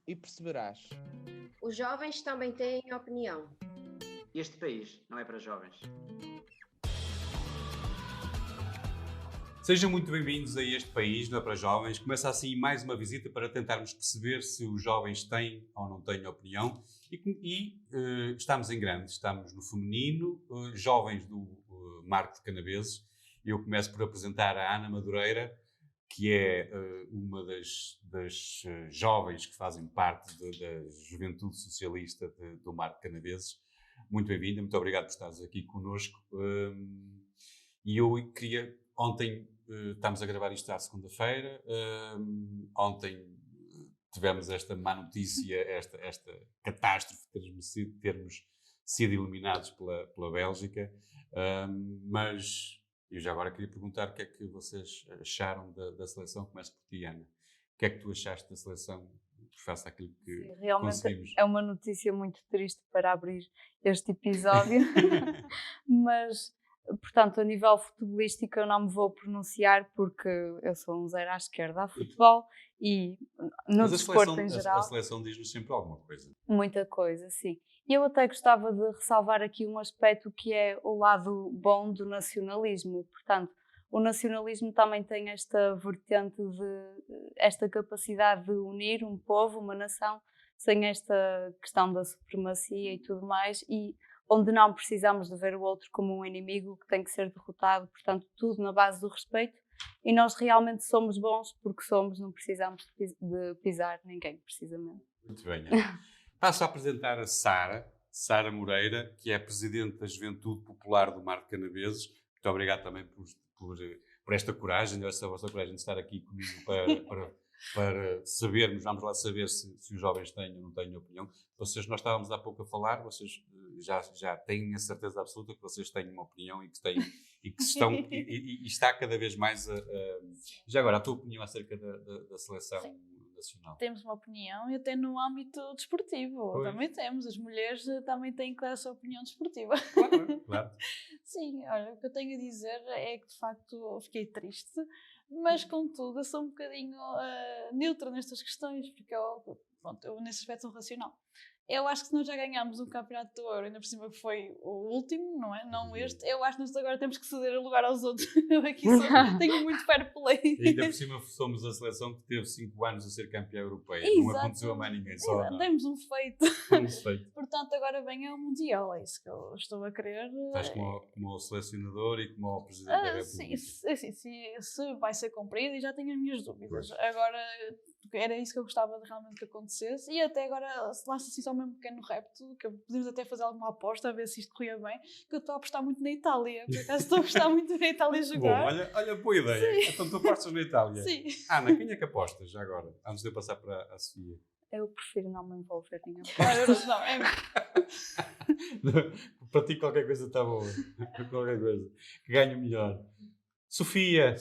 e perceberás. Os jovens também têm opinião. Este país não é para jovens. Sejam muito bem-vindos a Este País, não é para jovens. Começa assim mais uma visita para tentarmos perceber se os jovens têm ou não têm opinião. Estamos em grande, estamos no feminino, jovens do Marco de Canaveses. Eu começo por apresentar a Ana Madureira, que é uma das jovens que fazem parte da Juventude Socialista do Marco de Canaveses. Muito bem-vinda, muito obrigado por estares aqui connosco. E eu queria, ontem, estamos a gravar isto à segunda-feira, ontem tivemos esta má notícia, esta catástrofe de termos sido eliminados pela Bélgica, mas eu já agora queria perguntar o que é que vocês acharam da seleção. Começo por ti, Ana. O que é que tu achaste da seleção face àquilo que Sim, realmente conseguimos? é uma notícia muito triste para abrir este episódio, mas, portanto, a nível futebolístico eu não me vou pronunciar porque eu sou um zero à esquerda a futebol e no Mas desporto em a geral, seleção diz-nos sempre alguma coisa. muita coisa, sim. E eu até gostava de ressalvar aqui um aspecto que é o lado bom do nacionalismo. Portanto, o nacionalismo também tem esta vertente esta capacidade de unir um povo, uma nação, sem esta questão da supremacia e tudo mais, e onde não precisamos de ver o outro como um inimigo que tem que ser derrotado. Portanto, tudo na base do respeito. E nós realmente somos bons porque somos, não precisamos de pisar ninguém, precisamente. Muito bem, Ana. Passo a apresentar a Sara Moreira, que é a Presidente da Juventude Popular do Marco de Canaveses. Muito obrigado também por esta coragem, esta vossa coragem de estar aqui comigo para sabermos, vamos lá saber se os jovens têm ou não têm opinião. Nós estávamos há pouco a falar, vocês já têm a certeza absoluta que vocês têm uma opinião e que estão, e está cada vez mais Já agora, a tua opinião acerca da seleção nacional? Temos uma opinião e até no âmbito desportivo Pois. também temos. As mulheres também têm a sua opinião desportiva. Claro. Sim, olha, o que eu tenho a dizer é que de facto eu fiquei triste, mas contudo eu sou um bocadinho neutra nestas questões, porque eu nesse aspecto sou racional. Eu acho que se nós já ganhámos um campeonato do Euro, ainda por cima que foi o último, não é? Não este, eu acho que nós agora temos que ceder o lugar aos outros. Eu aqui tenho muito fair play. E ainda por cima somos a seleção que teve 5 anos a ser campeã europeia. Exato. Não aconteceu a mais ninguém, só a nós. Demos um feito. Fomos feito. Portanto, agora vem o Mundial, é isso que eu estou a querer. Estás como o selecionador e como o Presidente da República. Sim, se vai ser cumprido, e já tenho as minhas dúvidas. Pois. Agora, era isso que eu gostava de realmente que acontecesse. E até agora, lança assim só mesmo um pequeno repto, que podemos até fazer alguma aposta, a ver se isto corria bem, que eu estou a apostar muito na Itália. Por acaso estou a gostar muito na Itália jogar. Bom, olha, boa ideia. Sim. Então tu apostas na Itália. Sim. Ana, quem é que apostas já agora? Antes de eu passar para a Sofia. Eu prefiro não me envolver em Euros não, é... Para ti qualquer coisa está boa. Qualquer coisa. Que ganhe melhor. Sofia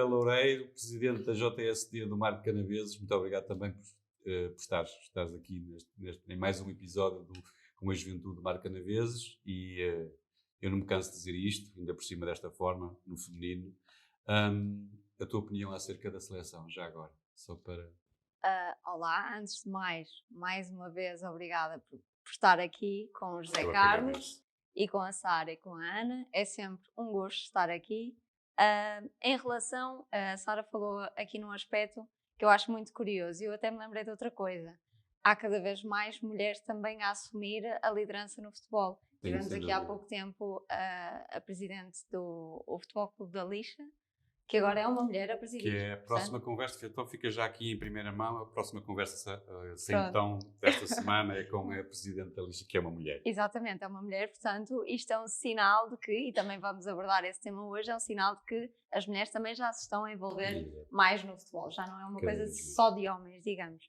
Loureiro, Presidente da JSD do Marco de Canaveses. Muito obrigado também por estares aqui em mais um episódio com a Juventude do Marco de Canaveses. E eu não me canso de dizer isto, ainda por cima desta forma, no feminino. A tua opinião acerca da seleção, já agora, só para... Olá, antes de mais uma vez, obrigada por estar aqui com o José Eu Carlos e com a Sara e com a Ana. É sempre um gosto estar aqui. Em relação, a Sara falou aqui num aspecto que eu acho muito curioso e eu até me lembrei de outra coisa. Há cada vez mais mulheres também a assumir a liderança no futebol. Tivemos aqui há pouco tempo a presidente do Futebol Clube da Lixa, que agora é uma mulher a presidir. Que é a próxima conversa, então fica já aqui em primeira mão, a próxima conversa então desta semana é com a Presidente da Lixa, que é uma mulher. Exatamente, é uma mulher, portanto isto é um sinal de que, e também vamos abordar esse tema hoje, é um sinal de que as mulheres também já se estão a envolver mais no futebol, já não é uma coisa só de homens, digamos.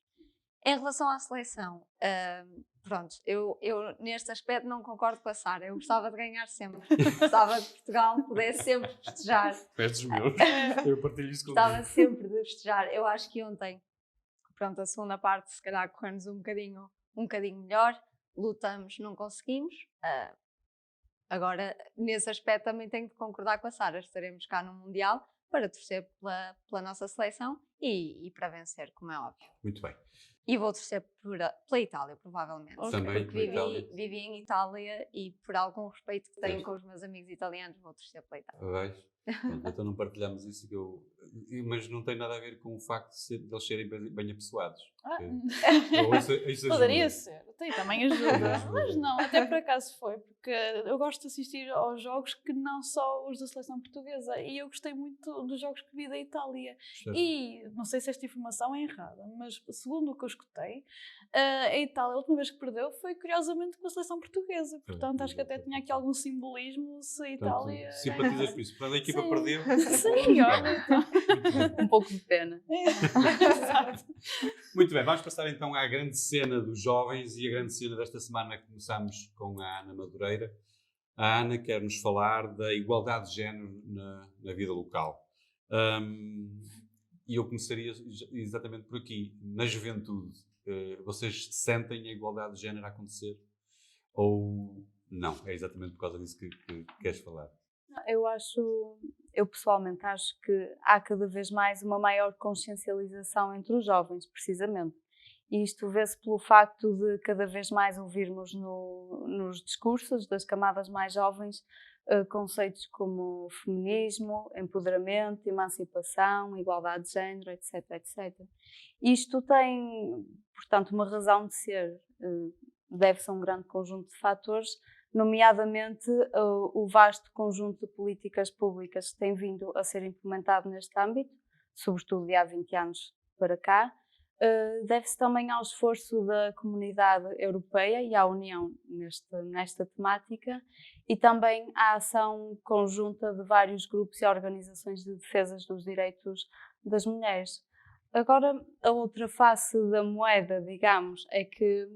Em relação à seleção, pronto, eu neste aspecto não concordo com a Sara. Eu gostava de ganhar sempre. Gostava de Portugal pudesse sempre festejar. Peço os meus. Eu partilho isso contigo. Gostava sempre de festejar. Eu acho que ontem, pronto, a segunda parte se calhar correu-nos um bocadinho melhor. Lutamos, não conseguimos. Agora, nesse aspecto também tenho de concordar com a Sara. Estaremos cá no Mundial. para torcer pela nossa seleção e para vencer, como é óbvio. Muito bem. E vou torcer pela Itália, provavelmente. Também Porque pela Itália. vivi em Itália e por algum respeito que tenho Pois. com os meus amigos italianos, vou torcer pela Itália. Vejo. Pronto, então não partilhamos isso, mas não tem nada a ver com o facto de eles serem bem apessoados. Isso Poderia ajuda. ser, também ajuda, mas não, até por acaso foi, porque eu gosto de assistir aos jogos que não só os da seleção portuguesa, e eu gostei muito dos jogos que vi da Itália. Certo. E não sei se esta informação é errada, mas segundo o que eu escutei, a Itália, a última vez que perdeu foi curiosamente com a seleção portuguesa, portanto acho que até tinha aqui algum simbolismo se a Itália... Simpatizas com isso. Quando a equipa Sim. perdeu. Sim, olha, então. Um pouco de pena. Exato. Muito bem, vamos passar então à grande cena dos jovens e a grande cena desta semana que começamos com a Ana Madureira. A Ana quer nos falar da igualdade de género na vida local. E eu começaria exatamente por aqui. Na juventude, vocês sentem a igualdade de género a acontecer? Ou não? É exatamente por causa disso que queres falar. Eu pessoalmente acho que há cada vez mais uma maior consciencialização entre os jovens, precisamente. E isto vê-se pelo facto de cada vez mais ouvirmos nos discursos das camadas mais jovens conceitos como feminismo, empoderamento, emancipação, igualdade de género, etc, etc. Isto tem, portanto, uma razão de ser. Deve-se a um grande conjunto de fatores, nomeadamente o vasto conjunto de políticas públicas que tem vindo a ser implementado neste âmbito, sobretudo de há 20 anos para cá. Deve-se também ao esforço da comunidade europeia e à União nesta temática, e também à ação conjunta de vários grupos e organizações de defesa dos direitos das mulheres. Agora, a outra face da moeda, digamos, é que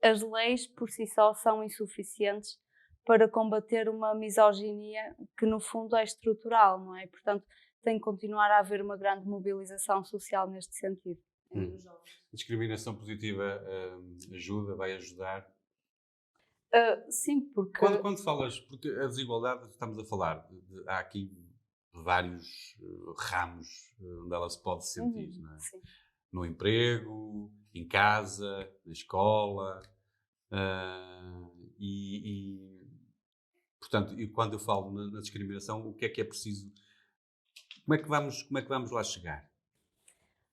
as leis por si só são insuficientes para combater uma misoginia que no fundo é estrutural, não é? Portanto, tem que continuar a haver uma grande mobilização social neste sentido. A discriminação positiva vai ajudar? Sim, porque... Quando falas, porque a desigualdade, estamos a falar, há aqui vários ramos onde ela se pode sentir, não é? Sim. No emprego, em casa, na escola, portanto, e quando eu falo na discriminação, o que é preciso? Como é que vamos lá chegar?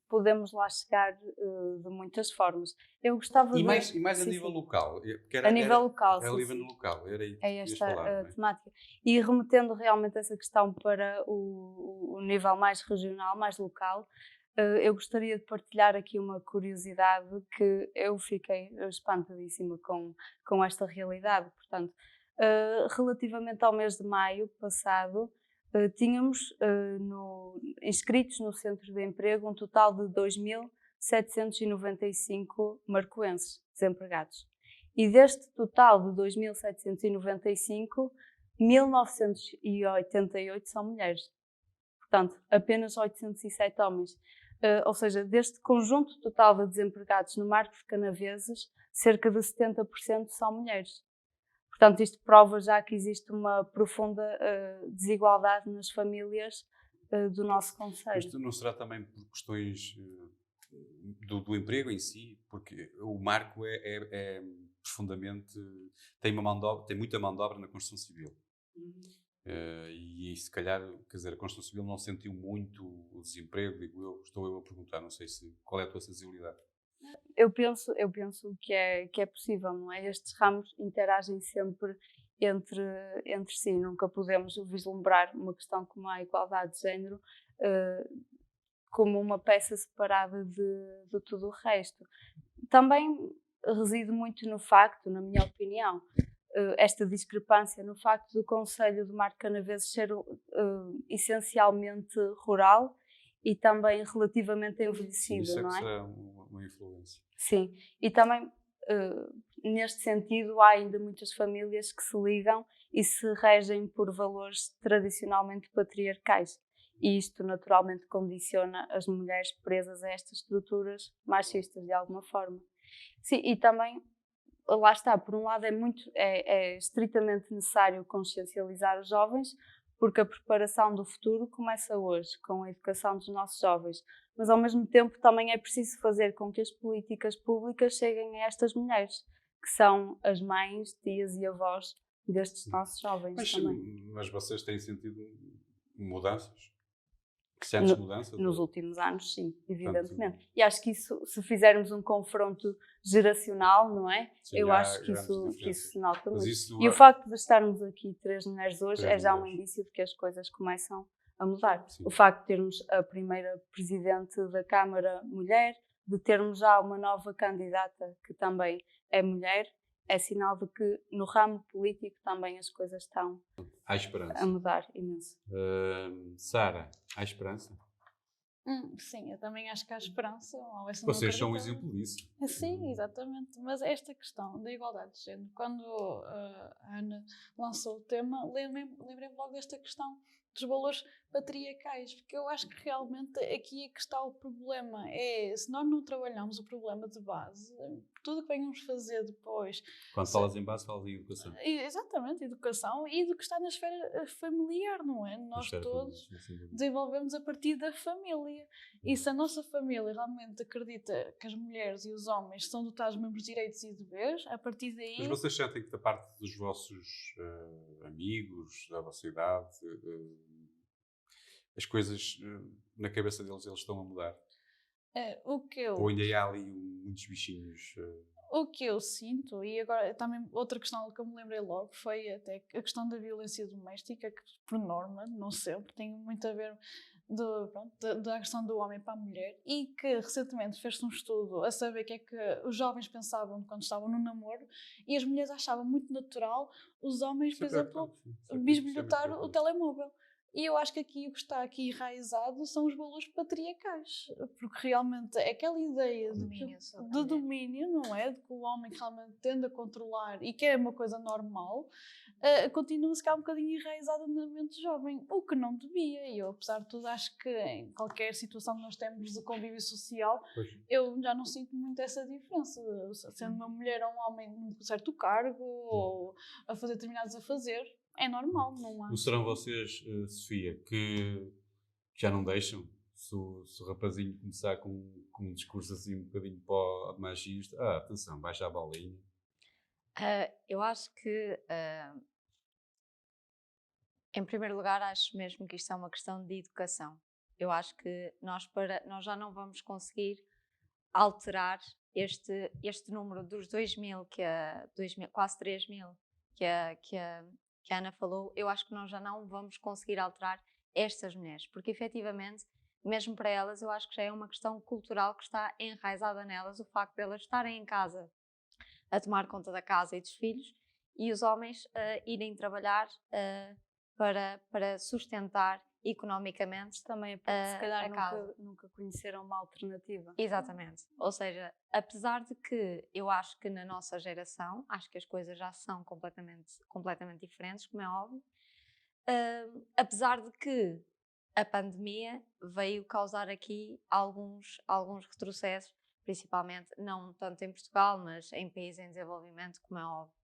Podemos lá chegar de muitas formas. Eu gostava e de... mais a sim, nível sim. local. A nível local, sim. A nível local, era aí que é ias esta falar, não é? temática. E remetendo realmente essa questão para o nível mais regional, mais local, eu gostaria de partilhar aqui uma curiosidade que eu fiquei espantadíssima com esta realidade. Portanto, relativamente ao mês de maio passado, tínhamos inscritos no Centro de Emprego um total de 2.795 marcoenses desempregados. E deste total de 2.795, 1.988 são mulheres. Portanto, apenas 807 homens. Ou seja, deste conjunto total de desempregados no Marcos Canaveses, cerca de 70% são mulheres. Portanto, isto prova já que existe uma profunda desigualdade nas famílias do nosso concelho. Isto não será também por questões do emprego em si? Porque o Marco é profundamente... tem muita mão de obra na construção civil. E se calhar, quer dizer, a construção civil não sentiu muito o desemprego, digo eu, estou eu a perguntar, não sei qual é a tua sensibilidade. Eu penso que é possível, não é? Estes ramos interagem sempre entre si, nunca podemos vislumbrar uma questão como a igualdade de género como uma peça separada de tudo o resto. Também reside muito no facto, na minha opinião, esta discrepância no facto do concelho de Marco Canaveses ser essencialmente rural e também relativamente envelhecido, Isso não é? Que será uma influência. Sim, e também neste sentido há ainda muitas famílias que se ligam e se regem por valores tradicionalmente patriarcais. E isto naturalmente condiciona as mulheres presas a estas estruturas machistas de alguma forma. Sim, e também, lá está, por um lado é estritamente necessário consciencializar os jovens, porque a preparação do futuro começa hoje, com a educação dos nossos jovens. Mas, ao mesmo tempo, também é preciso fazer com que as políticas públicas cheguem a estas mulheres, que são as mães, tias e avós destes nossos jovens também. Mas vocês têm sentido mudanças? Que sentes mudanças? Nos últimos anos, sim, evidentemente. Portanto, E acho que isso, se fizermos um confronto geracional, não é? sim, Eu há acho que isso se nota Mas muito. isso E o facto de estarmos aqui 3 mulheres hoje Três é já um mulheres. indício de que as coisas começam a mudar. Sim. O facto de termos a primeira presidente da Câmara mulher, de termos já uma nova candidata que também é mulher, é sinal de que no ramo político também as coisas estão há esperança. a mudar imenso. Sara, há esperança? Sim, eu também acho que há esperança. Vocês são um exemplo disso. Sim, exatamente. Mas esta questão da igualdade de género, quando a Ana lançou o tema, lembrei-me logo desta questão dos valores patriarcais, porque eu acho que realmente aqui é que está o problema. Se nós não trabalhamos o problema de base, tudo o que venhamos fazer depois... Quando falas em base, falas em educação. Exatamente, educação e do que está na esfera familiar, não é? Nós todos desenvolvemos a partir da família. E se a nossa família realmente acredita que as mulheres e os homens são dotados dos mesmos direitos e deveres, a partir daí... Mas vocês sentem que da parte dos vossos amigos, da vossa idade, as coisas na cabeça deles eles estão a mudar? Ou ainda há ali muitos bichinhos? O que eu sinto, e agora também outra questão que eu me lembrei logo, foi até a questão da violência doméstica, que por norma, não sempre, tem muito a ver da questão do homem para a mulher, e que recentemente fez-se um estudo a saber o que é que os jovens pensavam quando estavam no namoro, e as mulheres achavam muito natural os homens, por exemplo, bisbilhotar o telemóvel. E eu acho que aqui o que está aqui enraizado são os valores patriarcais, porque realmente é aquela ideia de domínio, não é? De que o homem realmente tende a controlar e que é uma coisa normal, continua-se cá um bocadinho enraizada na mente jovem, o que não devia. E eu, apesar de tudo, acho que em qualquer situação que nós temos de convívio social, eu já não sinto muito essa diferença, sendo uma mulher ou um homem num certo cargo ou a fazer determinados afazeres. É normal, não há. Não serão vocês, Sofia, que já não deixam? Se o rapazinho começar com um discurso assim um bocadinho machista, atenção, baixa a bolinha. Eu acho que, em primeiro lugar, acho mesmo que isto é uma questão de educação. Eu acho que nós já não vamos conseguir alterar este número dos 2.000, quase 3.000, que a Ana falou. Eu acho que nós já não vamos conseguir alterar estas mulheres, porque efetivamente, mesmo para elas, eu acho que já é uma questão cultural que está enraizada nelas, o facto de elas estarem em casa a tomar conta da casa e dos filhos, e os homens irem trabalhar para sustentar economicamente também, porque se calhar casa. nunca conheceram uma alternativa. Exatamente. Ou seja, apesar de que eu acho que na nossa geração, acho que as coisas já são completamente diferentes, como é óbvio, apesar de que a pandemia veio causar aqui alguns retrocessos, principalmente, não tanto em Portugal, mas em países em desenvolvimento, como é óbvio.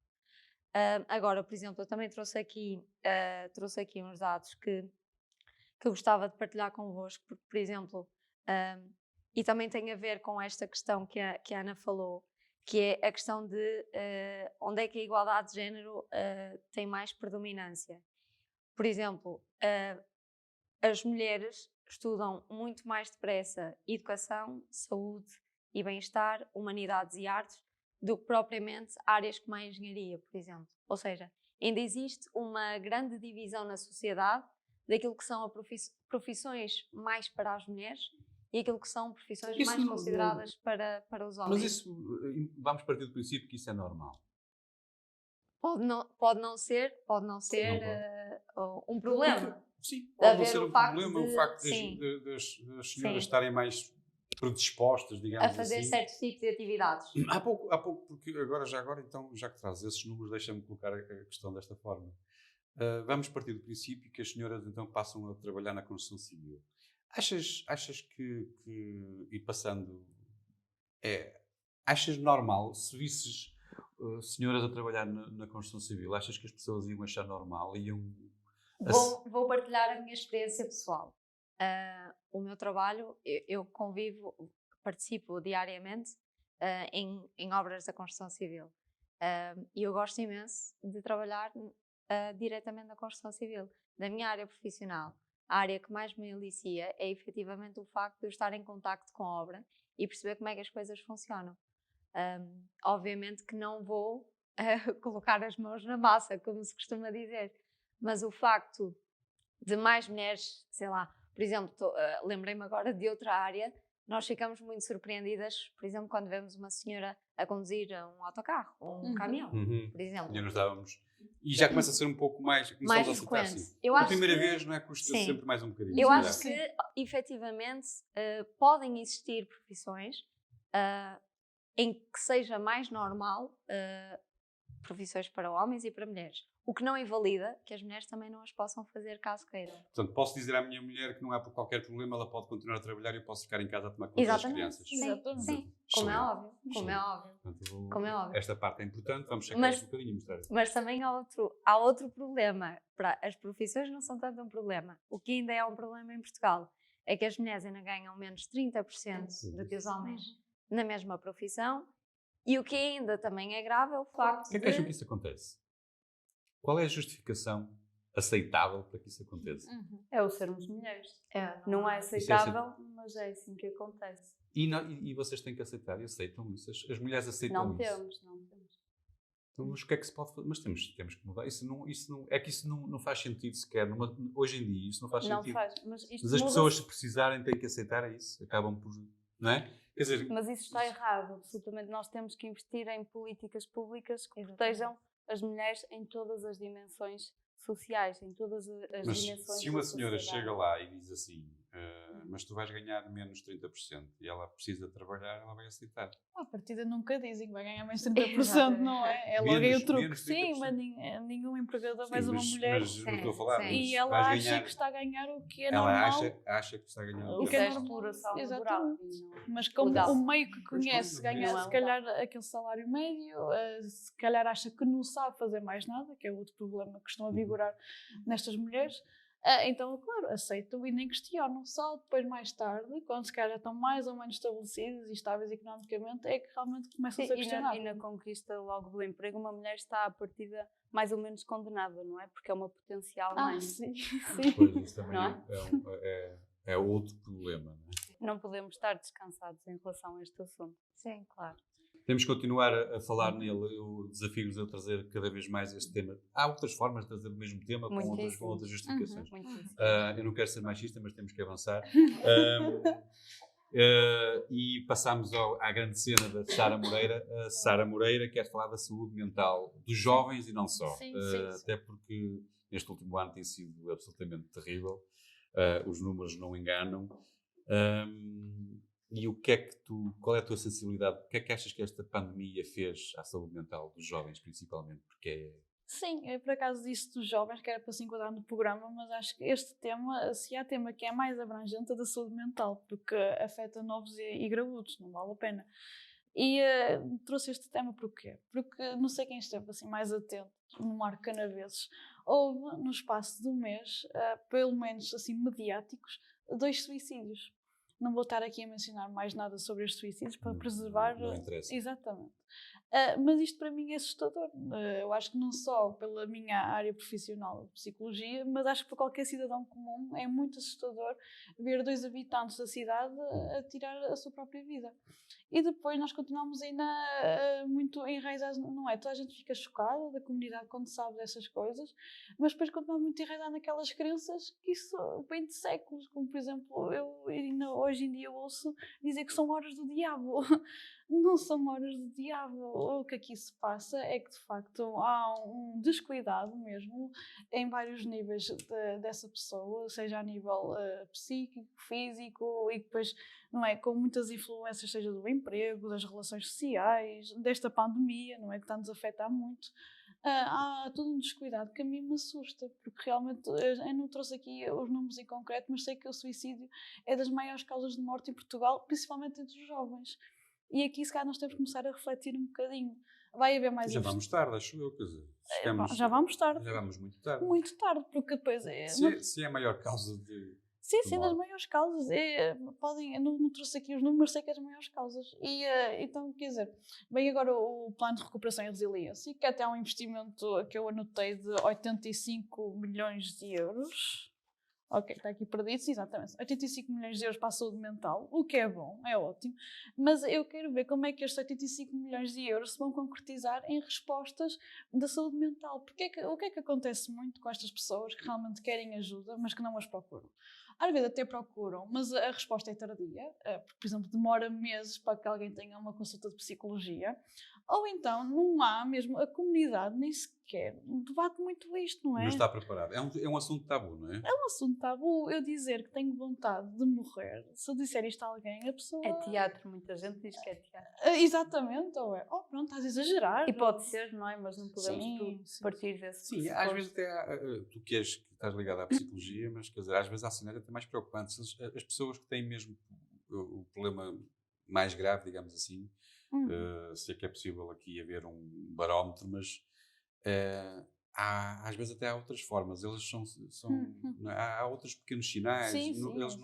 Agora, por exemplo, eu também trouxe aqui uns dados que eu gostava de partilhar convosco, porque, por exemplo, e também tem a ver com esta questão que a Ana falou, que é a questão de onde é que a igualdade de género tem mais predominância. Por exemplo, as mulheres estudam muito mais depressa educação, saúde e bem-estar, humanidades e artes, do que propriamente áreas como a engenharia, por exemplo. Ou seja, ainda existe uma grande divisão na sociedade daquilo que são profissões mais para as mulheres e aquilo que são profissões mais consideradas para os homens. Mas isso, vamos partir do princípio que isso é normal. Pode não ser um problema. Sim, pode não ser um facto problema o facto das senhoras estarem mais predispostas, digamos assim, a fazer assim, certos tipos de atividades. Há pouco, porque agora então, já que trazes esses números, deixa-me colocar a questão desta forma. Vamos partir do princípio que as senhoras então passam a trabalhar na construção civil. Achas que e passando, achas normal, se visses senhoras a trabalhar na construção civil, achas que as pessoas iam achar normal, iam Vou partilhar a minha experiência pessoal. O meu trabalho, eu convivo, participo diariamente em obras da construção civil. E eu gosto imenso de trabalhar diretamente na construção civil. Da minha área profissional, a área que mais me alicia é efetivamente o facto de eu estar em contacto com a obra e perceber como é que as coisas funcionam. Obviamente que não vou colocar as mãos na massa, como se costuma dizer, mas o facto de mais mulheres, sei lá, por exemplo, lembrei-me agora de outra área, nós ficamos muito surpreendidas, por exemplo, quando vemos uma senhora a conduzir um autocarro, ou um caminhão, por exemplo. Já nos dávamos. E já começa a ser um pouco mais, mais a aceitar, frequente. sim. Eu A acho primeira que, vez, não é? Custa sim. sempre mais um bocadinho. Eu se acho calhar. que, efetivamente, podem existir profissões em que seja mais normal profissões para homens e para mulheres. O que não invalida que as mulheres também não as possam fazer caso queiram. Portanto, posso dizer à minha mulher que não há por qualquer problema, ela pode continuar a trabalhar e eu posso ficar em casa a tomar conta das crianças. Sim, Exatamente. sim. Como é óbvio. Como é óbvio. Portanto, Como é óbvio. esta parte é importante, vamos checar isto um bocadinho e mostrar. Mas também há outro problema. As profissões não são tanto um problema. O que ainda é um problema em Portugal é que as mulheres ainda ganham menos 30% do que os homens na mesma profissão. E o que ainda também é grave é o facto Por que é que acham que isso acontece? Qual é a justificação aceitável para que isso aconteça? É o sermos mulheres. Não é Isso é aceitável, mas é assim que acontece. E vocês têm que aceitar e aceitam isso. As mulheres aceitam Não isso. temos. Então, mas o que é que se pode fazer? Mas temos que mudar. Isso não faz sentido sequer. Hoje em dia isso não faz Não sentido. faz. Mas isto Mas as muda-se. pessoas, se precisarem, têm que aceitar isso. Acabam por... Não é? Quer dizer... Mas isso está errado, absolutamente. Nós temos que investir em políticas públicas que protejam as mulheres em todas as dimensões sociais, em todas as Mas dimensões se uma da senhora sociedade. chega lá e diz assim, mas tu vais ganhar menos 30% e ela precisa trabalhar, ela vai aceitar. À partida nunca dizem que vai ganhar mais 30%, não é? É logo aí Menos- o truque. menos Sim, 30%. mas nenhum empregador Sim, faz uma mulher mas não estou a falar. Sim. Mas e ela vais acha ganhar, que está a ganhar o que é ela normal. acha que está a ganhar O Isso que é é normal. exploração laboral. Exatamente. e não- Mas como Legal. o meio que Pois, conhece pois, ganha não é se calhar aquele salário médio, se calhar acha que não sabe fazer mais nada, que é outro problema que costuma vigorar nestas mulheres, então, claro, aceitam e nem questionam. Só depois, mais tarde, quando se calhar já estão mais ou menos estabelecidos e estáveis economicamente, é que realmente começam a ser E questionados. na conquista logo do emprego, uma mulher está à partida mais ou menos condenada, não é? Porque é uma potencial mãe. Sim, Pois, sim. isso também Não é outro problema. Não é? Não podemos estar descansados em relação a este assunto. Sim, claro. Temos que continuar a falar nele. Eu desafio-vos a trazer cada vez mais este tema. Há outras formas de trazer o mesmo tema com Muitíssimo. outras justificações. Muitíssimo. Eu não quero ser machista, mas temos que avançar. E passamos à grande cena da Sara Moreira. A Sara Moreira quer falar da saúde mental dos jovens e não só. Sim, sim. Até porque este último ano tem sido absolutamente terrível. Os números não enganam. E qual é a tua sensibilidade? O que é que achas que esta pandemia fez à saúde mental dos jovens, principalmente? Porque Sim, eu por acaso disse dos jovens que era para se enquadrar no programa, mas acho que este tema, se há tema que é mais abrangente, é da saúde mental, porque afeta novos e graúdos, não vale a pena. E trouxe este tema porquê? Porque não sei quem esteve assim mais atento no Mar Canaveses, houve no espaço de um mês, pelo menos assim mediáticos, 2 suicídios. Não vou estar aqui a mencionar mais nada sobre estes suicídios para preservar. não interessa. Exatamente. Mas isto para mim é assustador. Eu acho que não só pela minha área profissional de psicologia, mas acho que para qualquer cidadão comum é muito assustador ver 2 habitantes da cidade a tirar a sua própria vida. E depois nós continuamos ainda muito enraizados, não é? Toda a gente fica chocada da comunidade quando sabe dessas coisas, mas depois continuamos muito enraizados naquelas crenças que isso vem de séculos, como por exemplo, eu ainda hoje em dia ouço dizer que são horas do diabo. Não são horas do diabo. O que aqui se passa é que de facto há um descuidado mesmo em vários níveis dessa pessoa, seja a nível psíquico, físico e depois, não é, com muitas influências, seja do emprego, das relações sociais, desta pandemia, não é, que está-nos a afetar muito. Há todo um descuidado que a mim me assusta, porque realmente eu não trouxe aqui os números em concreto, mas sei que o suicídio é das maiores causas de morte em Portugal, principalmente entre os jovens. E aqui, se calhar, nós temos que começar a refletir um bocadinho. vai haver mais Já vamos tarde, acho eu, quer dizer, já vamos tarde. Já vamos muito tarde. Muito tarde, porque depois Se é a maior causa de sim, de das morte. maiores causas. Eu não trouxe aqui os números, sei que é das maiores causas. Então, quer dizer, vem agora o plano de recuperação e resiliência, que até há um investimento que eu anotei de 85 milhões de euros. Ok, está aqui perdido, sim, exatamente. 85 milhões de euros para a saúde mental, o que é bom, é ótimo. Mas eu quero ver como é que estes 85 milhões de euros se vão concretizar em respostas da saúde mental. O que é que acontece muito com estas pessoas que realmente querem ajuda, mas que não as procuram? Às vezes até procuram, mas a resposta é tardia, porque, por exemplo, demora meses para que alguém tenha uma consulta de psicologia, ou então não há mesmo, a comunidade nem sequer debate muito isto, não é? Não está preparado. É um assunto tabu, não é? É um assunto tabu eu dizer que tenho vontade de morrer. Se eu disser isto a alguém, a pessoa. É teatro, muita gente diz que é teatro. Exatamente, ou é, pronto, estás a exagerar. E pode ser, não é? Mas não podemos Sim. partir desse Sim, às vezes até tu que estás ligado à psicologia, mas quer dizer, às vezes há cenários até mais preocupantes. As pessoas que têm mesmo o problema mais grave, digamos assim, sei que é possível aqui haver um barómetro, mas às vezes até há outras formas. Eles não é? Há outros pequenos sinais. Sim, Eles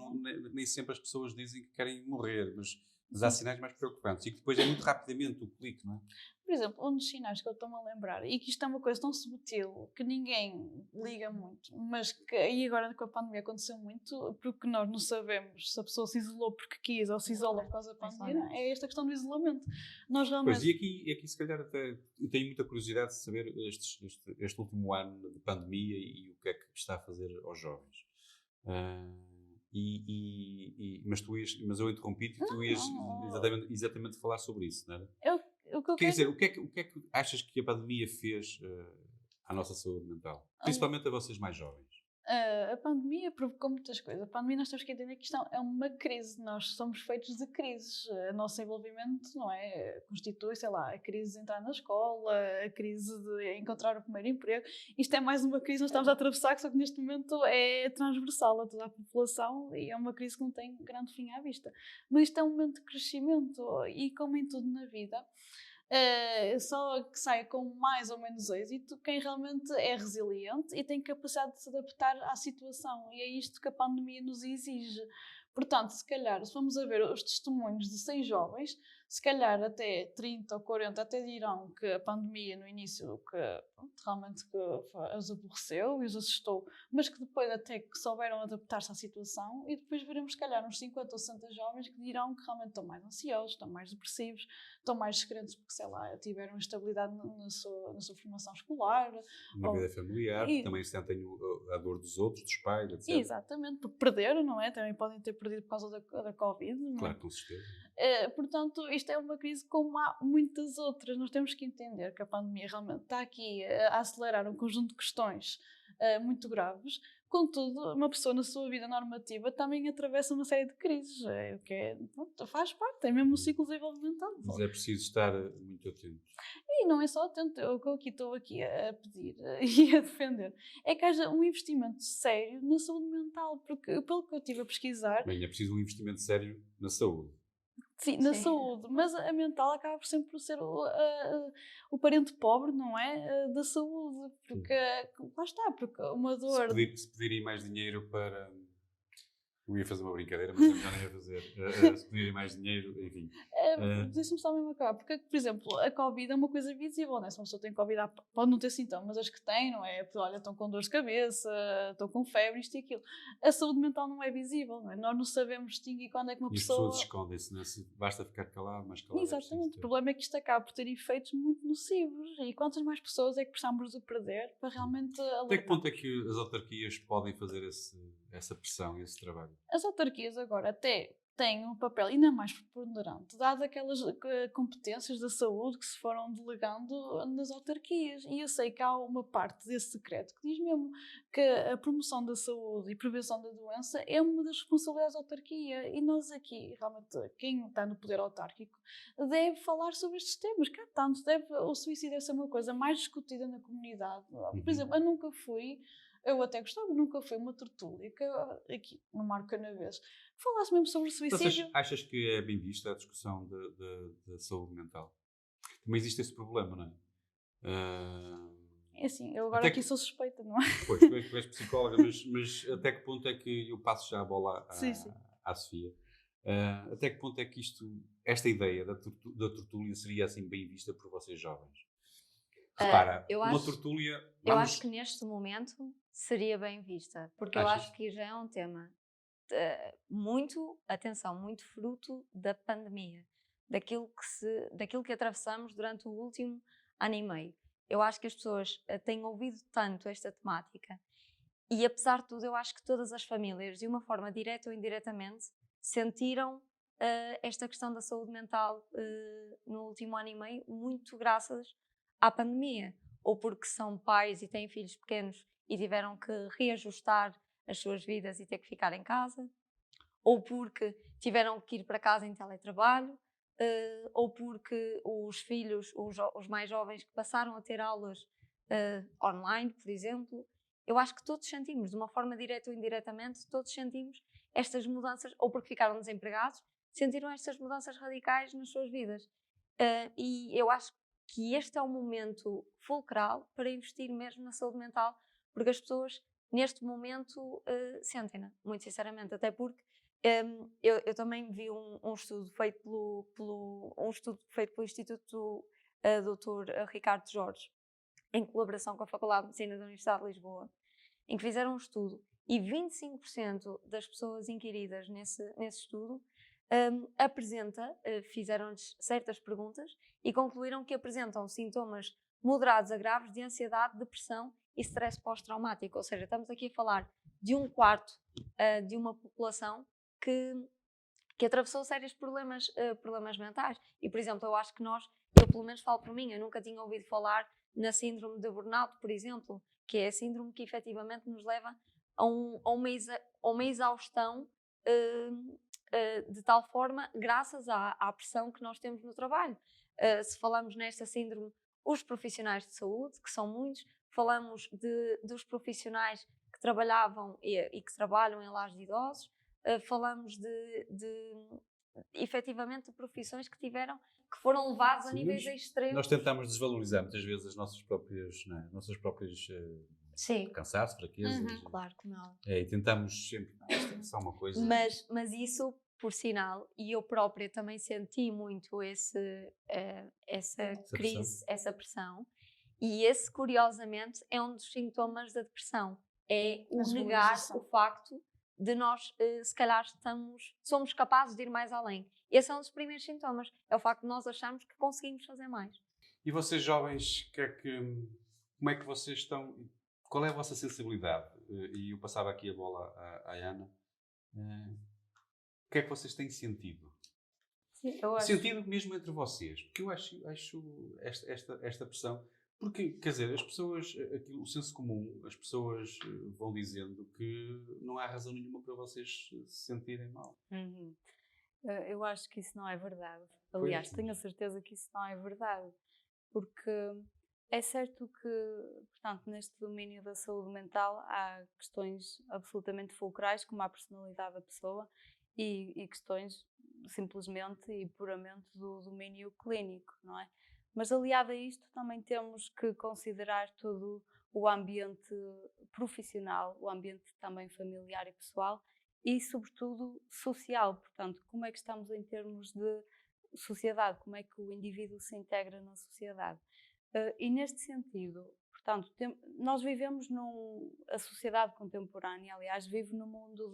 nem sempre as pessoas dizem que querem morrer, mas há sinais mais preocupantes e que depois é muito rapidamente o clique, não é? Por exemplo, um dos sinais que eu estou-me a lembrar, e que isto é uma coisa tão subtil que ninguém liga muito, mas que aí agora com a pandemia aconteceu muito, porque nós não sabemos se a pessoa se isolou porque quis ou se isola por causa da pandemia, é esta questão do isolamento. Nós realmente... Pois, e aqui se calhar até eu tenho muita curiosidade de saber este último ano de pandemia e o que é que está a fazer aos jovens. Mas eu interrompi-te e tu ias exatamente falar sobre isso, não era? Quer dizer, o que é que achas que a pandemia fez à nossa saúde mental? Principalmente a vocês mais jovens. A pandemia provocou muitas coisas. A pandemia, nós temos que entender que isto é uma crise. Nós somos feitos de crises. O nosso envolvimento, não é? Constitui, sei lá, a crise de entrar na escola, a crise de encontrar o primeiro emprego. Isto é mais uma crise que nós estamos a atravessar, só que neste momento é transversal a toda a população e é uma crise que não tem grande fim à vista. Mas isto é um momento de crescimento e, como em tudo na vida, só que sai com mais ou menos êxito quem realmente é resiliente e tem capacidade de se adaptar à situação, e é isto que a pandemia nos exige. Portanto, se calhar, se vamos a ver os testemunhos de 100 jovens, se calhar até 30 ou 40 até dirão que a pandemia no início realmente que os aborreceu e os assustou, mas que depois até que souberam adaptar-se à situação, e depois veremos se calhar uns 50 ou 60 jovens que dirão que realmente estão mais ansiosos, estão mais depressivos, estão mais descrentes porque, sei lá, tiveram instabilidade na sua formação escolar. Na vida familiar, também sentem a dor dos outros, dos pais, etc. Exatamente, porque perderam, não é? Também podem ter perdido por causa da Covid. Claro, com certeza. Portanto, isto é uma crise como há muitas outras. Nós temos que entender que a pandemia realmente está aqui a acelerar um conjunto de questões muito graves. Contudo, uma pessoa na sua vida normativa também atravessa uma série de crises, faz parte, é mesmo um ciclo desenvolvimental. Mas é preciso estar muito atento. E não é só atento, o que eu estou aqui a pedir e a defender é que haja um investimento sério na saúde mental, porque pelo que eu estive a pesquisar... Bem, é preciso um investimento sério na saúde. Sim, na saúde, mas a mental acaba por sempre ser o parente pobre, não é? Da saúde, porque lá está, porque uma dor... Se pedirem mais dinheiro para... Eu ia fazer uma brincadeira, mas eu já não ia fazer. Se pedirem mais dinheiro, enfim. Deixa-me só mesmo acabar, porque, por exemplo, a Covid é uma coisa visível, não é? Se uma pessoa tem Covid, pode não ter sintomas, mas as que têm, não é? Olha, estão com dor de cabeça, estão com febre, isto e aquilo. A saúde mental não é visível, não é? Nós não sabemos distinguir quando é que uma pessoa... E as pessoas escondem-se, não é? Basta ficar calado, mais calado. Exatamente, o problema é que isto acaba por ter efeitos muito nocivos, e quantas mais pessoas é que precisamos de perder para realmente alertar? Até que ponto é que as autarquias podem fazer essa pressão, esse trabalho? As autarquias agora até têm um papel ainda mais preponderante, dado aquelas competências da saúde que se foram delegando nas autarquias. E eu sei que há uma parte desse decreto que diz mesmo que a promoção da saúde e prevenção da doença é uma das responsabilidades da autarquia. E nós aqui, realmente, quem está no poder autárquico deve falar sobre estes temas. Cá tanto, o suicídio deve ser uma coisa mais discutida na comunidade. Por exemplo, eu até gostava, nunca fui uma tertúlia aqui no Marco Canavês que falasse mesmo sobre o suicídio. Achas que é bem vista a discussão da saúde mental? Também existe esse problema, não é? É assim, eu agora Até aqui que- sou suspeita, não é? Pois, tu és psicóloga, mas até que ponto é que eu passo já a bola Sim, sim. à Sofia? Até que ponto é que esta ideia da tertúlia seria assim bem vista por vocês jovens? Repara, eu uma acho- tertúlia. Eu Vamos, acho que neste momento seria bem vista, porque eu Achas? acho que já é um tema muito, atenção, muito fruto da pandemia, daquilo que atravessamos durante o último ano e meio. Eu acho que as pessoas têm ouvido tanto esta temática e, apesar de tudo, eu acho que todas as famílias, de uma forma direta ou indiretamente, sentiram esta questão da saúde mental no último ano e meio, muito graças à pandemia, ou porque são pais e têm filhos pequenos e tiveram que reajustar as suas vidas e ter que ficar em casa, ou porque tiveram que ir para casa em teletrabalho, ou porque os filhos, os mais jovens que passaram a ter aulas online, por exemplo. Eu acho que todos sentimos, de uma forma direta ou indiretamente, todos sentimos estas mudanças, ou porque ficaram desempregados, sentiram estas mudanças radicais nas suas vidas. E eu acho que este é o momento fulcral para investir mesmo na saúde mental, porque as pessoas neste momento sentem-na, muito sinceramente, até porque eu também vi um estudo feito pelo Instituto Dr. Ricardo Jorge, em colaboração com a Faculdade de Medicina da Universidade de Lisboa, em que fizeram um estudo e 25% das pessoas inquiridas nesse estudo fizeram-lhes certas perguntas e concluíram que apresentam sintomas moderados a graves de ansiedade, depressão e stress pós-traumático. Ou seja, estamos aqui a falar de um quarto de uma população que atravessou sérios problemas mentais. E, por exemplo, eu acho que eu pelo menos falo por mim, eu nunca tinha ouvido falar na síndrome de burnout, por exemplo, que é a síndrome que efetivamente nos leva a uma exaustão de tal forma, graças à pressão que nós temos no trabalho. Se falamos nesta síndrome, os profissionais de saúde, que são muitos, falamos dos profissionais que trabalhavam e que trabalham em lares de idosos, falamos efetivamente de profissões que foram levadas a Sim, níveis extremos. nós tentamos desvalorizar muitas vezes as nossas próprias, não é? Nossas próprias Sim, cansaços, fraquezas. claro que não. E tentamos sempre, isto é só uma coisa. Mas isso, por sinal, e eu própria também senti muito essa crise, essa pressão, e esse, curiosamente, é um dos sintomas da depressão. É o negar o facto de nós, se calhar, somos capazes de ir mais além. Esse é um dos primeiros sintomas. É o facto de nós acharmos que conseguimos fazer mais. E vocês jovens, como é que vocês estão? Qual é a vossa sensibilidade? E eu passava aqui a bola à Ana. O que é que vocês têm sentido? Sim, eu acho. Sentido mesmo entre vocês. Porque eu acho esta pressão. Porque, quer dizer, as pessoas, o senso comum, as pessoas vão dizendo que não há razão nenhuma para vocês se sentirem mal. Uhum. Eu acho que isso não é verdade. Aliás, tenho a certeza que isso não é verdade. Porque é certo que, portanto, neste domínio da saúde mental há questões absolutamente fulcrais, como a personalidade da pessoa, e questões simplesmente e puramente do domínio clínico, não é? Mas aliado a isto também temos que considerar todo o ambiente profissional, o ambiente também familiar e pessoal e sobretudo social, portanto, como é que estamos em termos de sociedade, como é que o indivíduo se integra na sociedade. E neste sentido, portanto, nós vivemos a sociedade contemporânea, aliás, vive no mundo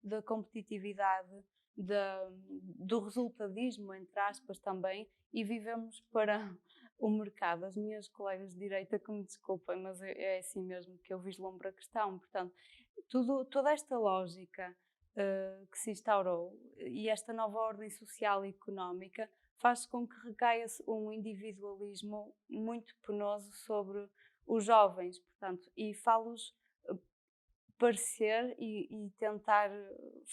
da competitividade, do resultadismo, entre aspas, também, e vivemos para o mercado. As minhas colegas de direita que me desculpem, mas é assim mesmo que eu vislumbro a questão. Portanto, toda esta lógica que se instaurou e esta nova ordem social e económica faz com que recaia um individualismo muito penoso sobre os jovens, portanto, e falo-os parecer e tentar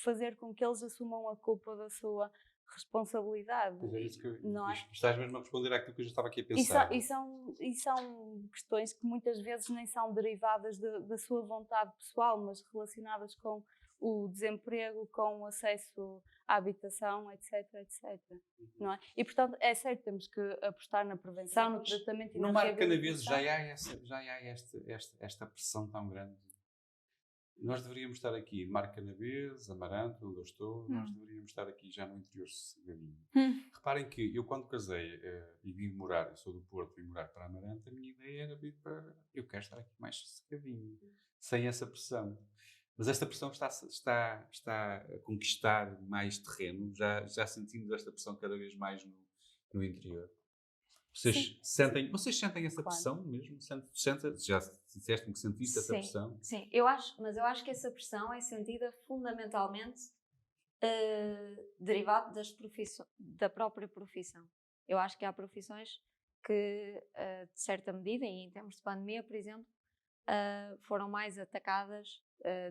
fazer com que eles assumam a culpa da sua responsabilidade. Pois é isso que Não é? estás mesmo a responder àquilo que eu já estava aqui a pensar. E são questões que muitas vezes nem são derivadas da sua vontade pessoal, mas relacionadas com o desemprego, com o acesso à habitação, etc, etc. Não é? E, portanto, é certo, temos que apostar na prevenção, no tratamento e No na Marco Canaveses reabilitação. já há esta pressão tão grande. Nós deveríamos estar aqui, Marco Canaveses, Amarante, onde eu estou, nós deveríamos estar aqui já no interior sossegadinho. Reparem que eu, quando casei e vim morar, eu sou do Porto, vim morar para Amarante, a minha ideia era vir para. Eu quero estar aqui mais sossegadinho, sem essa pressão. Mas esta pressão está a conquistar mais terreno, já sentimos esta pressão cada vez mais no interior. Vocês sentem essa pressão mesmo? Já disseste-me que sentiste essa pressão? Sim, mas eu acho que essa pressão é sentida fundamentalmente derivado da própria profissão. Eu acho que há profissões que, de certa medida, e em termos de pandemia, por exemplo, foram mais atacadas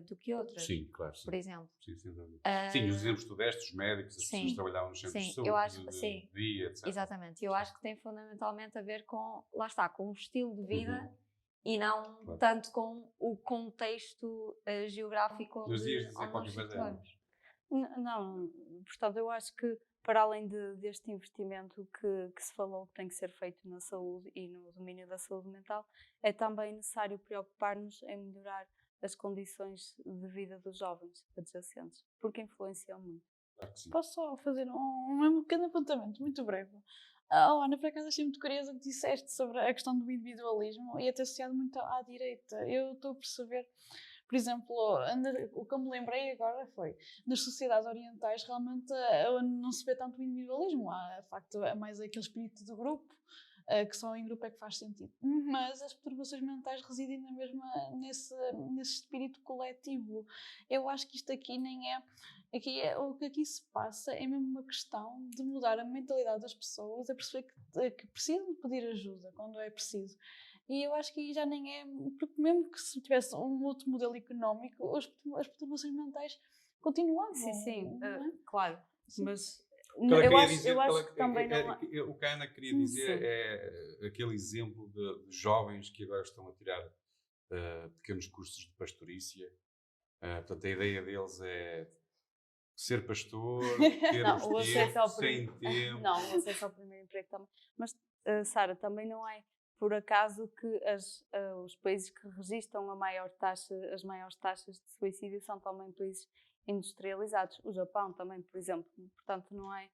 do que outras. Sim, claro. Sim. Por exemplo. Sim, sem dúvida. Sim, os exemplos que tu deste, os médicos, as pessoas que trabalhavam nos centros de saúde, eu acho, de dia, etc. Exatamente. Eu acho que tem fundamentalmente a ver com, lá está, com o estilo de vida e não tanto com o contexto geográfico Nos dias onde dizer nós qualquer coisa. situamos. Não, portanto, eu acho que para além deste investimento que se falou que tem que ser feito na saúde e no domínio da saúde mental, é também necessário preocupar-nos em melhorar as condições de vida dos jovens adjacentes, porque influenciam muito. Claro que sim. Posso só fazer um pequeno apontamento, muito breve. Ana, por acaso achei muito curioso o que disseste sobre a questão do individualismo e até associado muito à direita. Eu estou a perceber, por exemplo, o que eu me lembrei agora foi, nas sociedades orientais realmente não se vê tanto o individualismo, há de facto mais aquele espírito de grupo, que só em grupo é que faz sentido. Mas as perturbações mentais residem na mesma, nesse espírito coletivo. Eu acho que isto aqui nem é... o que aqui se passa é mesmo uma questão de mudar a mentalidade das pessoas, a perceber que precisam de pedir ajuda quando é preciso. E eu acho que aí já nem é... Porque mesmo que se tivesse um outro modelo económico, as perturbações mentais continuavam. Sim, não é? claro. Sim. Mas eu acho que também não há... O que a Ana queria dizer é aquele exemplo de jovens que agora estão a tirar pequenos cursos de pastorícia. Portanto, a ideia deles é ser pastor, ter o acesso ao sem tempo. Não, o acesso ao primeiro emprego também. Mas, Sara, também não é por acaso que os países que registram as maiores taxas de suicídio são também países industrializados. O Japão também, por exemplo. Portanto, não é...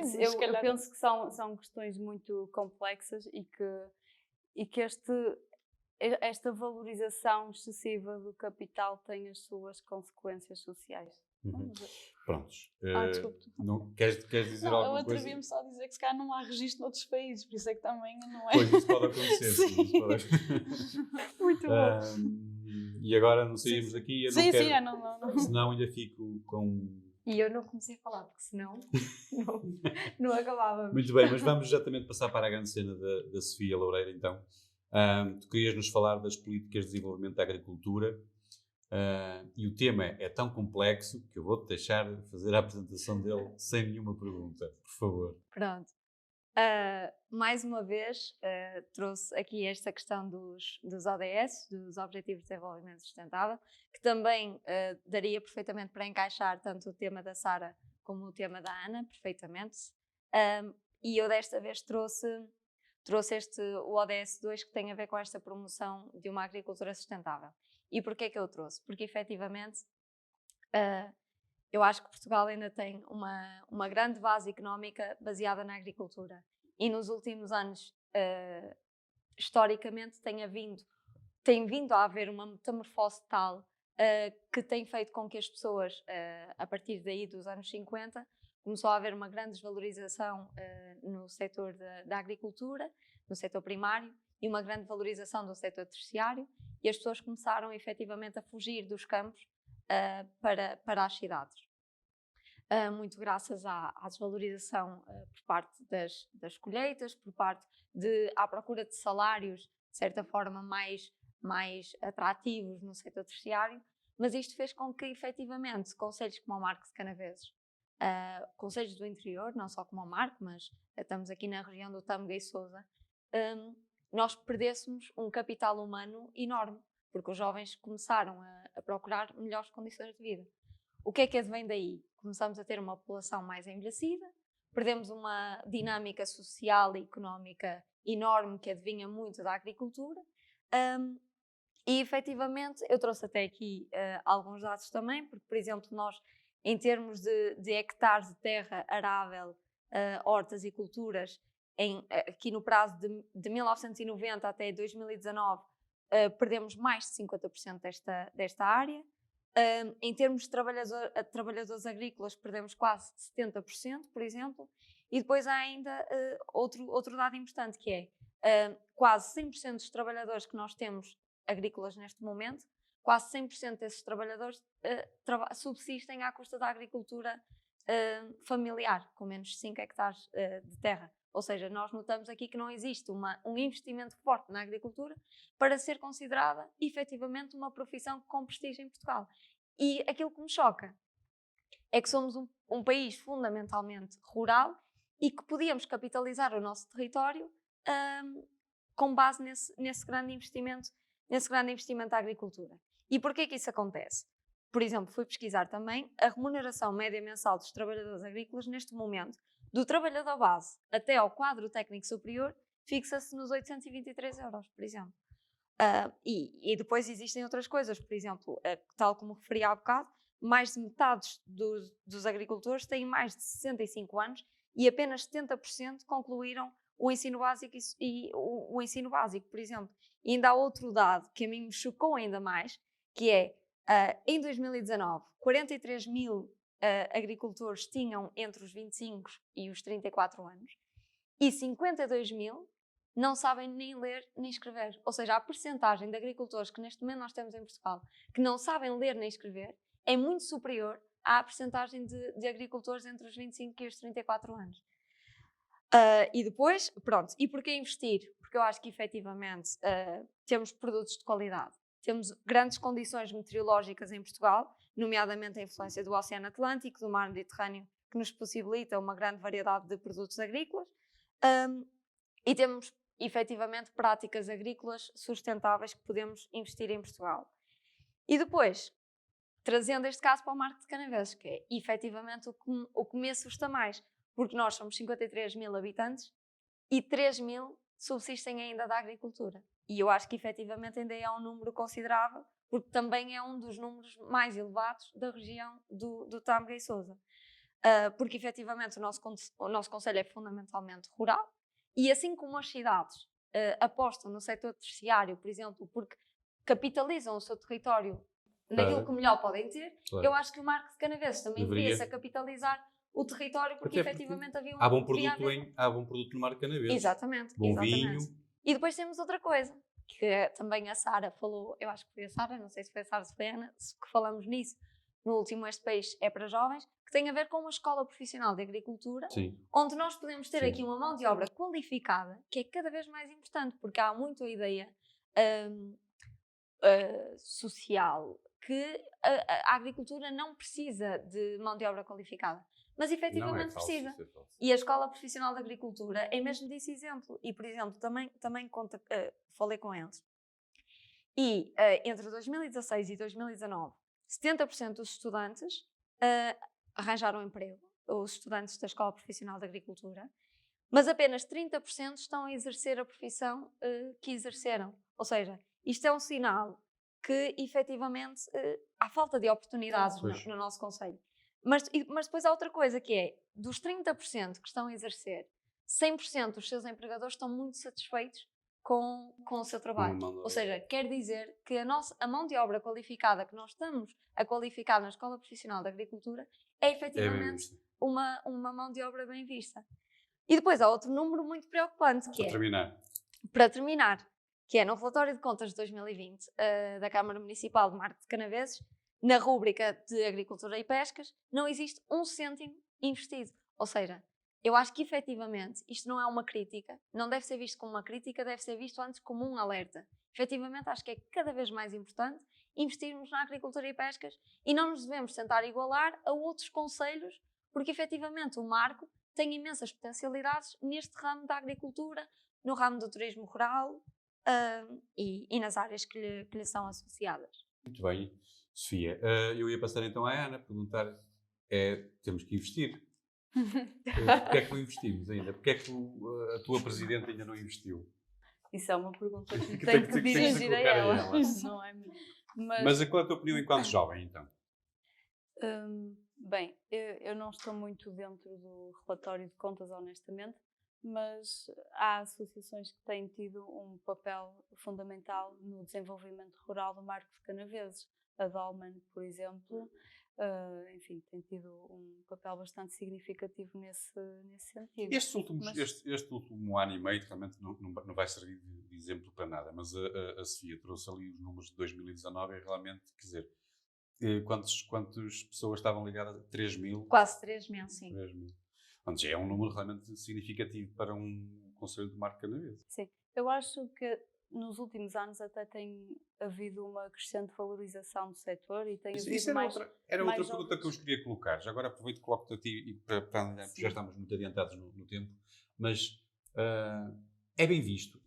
Sim, eu penso que são questões muito complexas e que esta valorização excessiva do capital tem as suas consequências sociais. Prontos. Desculpe. Queres dizer alguma coisa? Eu atrevi-me só a dizer que se calhar não há registro noutros países, por isso é que também não é. Pois, isso pode acontecer. Sim. Muito bom. E agora não saímos daqui. Eu não. Senão ainda fico com... E eu não comecei a falar, porque senão não acabava. Muito bem, mas vamos exatamente passar para a grande cena da Sofia Loureiro, então. Tu querias nos falar das políticas de desenvolvimento da agricultura e o tema é tão complexo que eu vou-te deixar fazer a apresentação dele sem nenhuma pergunta, por favor. Pronto. Mais uma vez, trouxe aqui esta questão dos ODS, dos Objetivos de Desenvolvimento Sustentável, que também daria perfeitamente para encaixar tanto o tema da Sara como o tema da Ana, perfeitamente. E eu desta vez trouxe o ODS 2, que tem a ver com esta promoção de uma agricultura sustentável. E porquê é que eu trouxe? Porque efetivamente eu acho que Portugal ainda tem uma grande base económica baseada na agricultura. E nos últimos anos, historicamente, tem vindo a haver uma metamorfose tal que tem feito com que as pessoas, a partir daí dos anos 50, começou a haver uma grande desvalorização no setor da agricultura, no setor primário, e uma grande valorização do setor terciário, e as pessoas começaram efetivamente a fugir dos campos para as cidades. Muito graças à desvalorização por parte das colheitas, por parte à procura de salários, de certa forma, mais atrativos no setor terciário, mas isto fez com que, efetivamente, concelhos como o Marco de Canaveses concelhos do interior, não só como o Marco, mas estamos aqui na região do Tâmega e Sousa, nós perdêssemos um capital humano enorme, porque os jovens começaram a procurar melhores condições de vida. O que advém daí? Começamos a ter uma população mais envelhecida, perdemos uma dinâmica social e económica enorme que advinha muito da agricultura, e efetivamente eu trouxe até aqui alguns dados também, porque, por exemplo, nós, em termos de hectares de terra arável, hortas e culturas, aqui no prazo de 1990 até 2019, perdemos mais de 50% desta área. Em termos de trabalhadores agrícolas, perdemos quase 70%, por exemplo. E depois há ainda outro dado importante, que é quase 100% dos trabalhadores que nós temos agrícolas neste momento, quase 100% desses trabalhadores subsistem à custa da agricultura familiar, com menos de 5 hectares de terra. Ou seja, nós notamos aqui que não existe um investimento forte na agricultura para ser considerada efetivamente uma profissão com prestígio em Portugal. E aquilo que me choca é que somos um país fundamentalmente rural e que podíamos capitalizar o nosso território com base nesse grande investimento da agricultura. E porquê que isso acontece? Por exemplo, fui pesquisar também a remuneração média mensal dos trabalhadores agrícolas neste momento, do trabalhador base até ao quadro técnico superior, fixa-se nos 823 euros, por exemplo. E depois existem outras coisas, por exemplo, tal como referi há bocado, mais de metade dos agricultores têm mais de 65 anos e apenas 70% concluíram o ensino básico o ensino básico, por exemplo. E ainda há outro dado que a mim me chocou ainda mais, que é, em 2019, 43 mil agricultores tinham entre os 25 e os 34 anos e 52 mil não sabem nem ler nem escrever. Ou seja, a percentagem de agricultores que neste momento nós temos em Portugal que não sabem ler nem escrever é muito superior à percentagem de agricultores entre os 25 e os 34 anos. E depois, pronto, e porquê investir? Porque eu acho que efetivamente temos produtos de qualidade, temos grandes condições meteorológicas em Portugal, nomeadamente a influência do Oceano Atlântico, do Mar Mediterrâneo, que nos possibilita uma grande variedade de produtos agrícolas, e temos efetivamente práticas agrícolas sustentáveis que podemos investir em Portugal. E depois, trazendo este caso para o Marco de Canaveses, que é efetivamente o que me assusta mais, porque nós somos 53 mil habitantes e 3 mil subsistem ainda da agricultura. E eu acho que efetivamente ainda é um número considerável, porque também é um dos números mais elevados da região do Tâmega e Sousa. Porque efetivamente o nosso concelho é fundamentalmente rural e assim como as cidades apostam no setor terciário, por exemplo, porque capitalizam o seu território naquilo que melhor podem ter, eu acho que o Marco de Canaveses também deveria-se a capitalizar o território, porque efetivamente havia há bom produto no Mar de Canaveses. Exatamente. Bom exatamente. vinho. E depois temos outra coisa, que também a Sara falou, eu acho que foi a Sara, não sei se foi a Sara, se foi a Ana, que falamos nisso no último Este País é para Jovens, que tem a ver com uma escola profissional de agricultura, Sim. onde nós podemos ter aqui uma mão de obra qualificada, que é cada vez mais importante, porque há muito a ideia social que a agricultura não precisa de mão de obra qualificada. Mas efetivamente precisa. E a Escola Profissional de Agricultura é mesmo desse exemplo. E, por exemplo, também falei com eles. E entre 2016 e 2019, 70% dos estudantes arranjaram emprego, os estudantes da Escola Profissional de Agricultura, mas apenas 30% estão a exercer a profissão que exerceram. Ou seja, isto é um sinal que, efetivamente, há falta de oportunidades no nosso concelho. Mas depois há outra coisa, que é, dos 30% que estão a exercer, 100% dos seus empregadores estão muito satisfeitos com o seu trabalho. Ou seja, quer dizer que a mão de obra qualificada que nós estamos a qualificar na Escola Profissional de Agricultura é efetivamente uma mão de obra bem vista. E depois há outro número muito preocupante, que para terminar, que é no relatório de contas de 2020 da Câmara Municipal de Marco de Canaveses, na rúbrica de Agricultura e Pescas, não existe um cêntimo investido. Ou seja, eu acho que efetivamente isto não é uma crítica, não deve ser visto como uma crítica, deve ser visto antes como um alerta. Efetivamente acho que é cada vez mais importante investirmos na agricultura e pescas e não nos devemos tentar igualar a outros concelhos porque efetivamente o Marco tem imensas potencialidades neste ramo da agricultura, no ramo do turismo rural e nas áreas que lhe são associadas. Muito bem. Sofia, eu ia passar então à Ana, perguntar, temos que investir. Porquê é que não investimos ainda? Porquê é que a tua Presidente ainda não investiu? Isso é uma pergunta que Que tenho tem que que se dirigir a colocar a ela. ela. Não é? Mas qual é a tua opinião enquanto jovem, então? Bem, eu não estou muito dentro do relatório de contas, honestamente, mas há associações que têm tido um papel fundamental no desenvolvimento rural do Marco de Canaveses. A Dolman, por exemplo, enfim, tem tido um papel bastante significativo nesse sentido. Este último ano e meio realmente não vai servir de exemplo para nada, mas a Sofia trouxe ali os números de 2019 e realmente, quer dizer, quantas pessoas estavam ligadas? 3 mil? Quase 3 mil, sim. 3 mil. Portanto, já é um número realmente significativo para um Conselho de Marco Canaveses. Sim, eu acho que nos últimos anos até tem havido uma crescente valorização do setor e tem havido Isso era mais... outra mais pergunta jovens. que eu vos queria colocar. Já agora aproveito e coloco-te a ti, e porque já estamos muito adiantados no tempo, mas é bem visto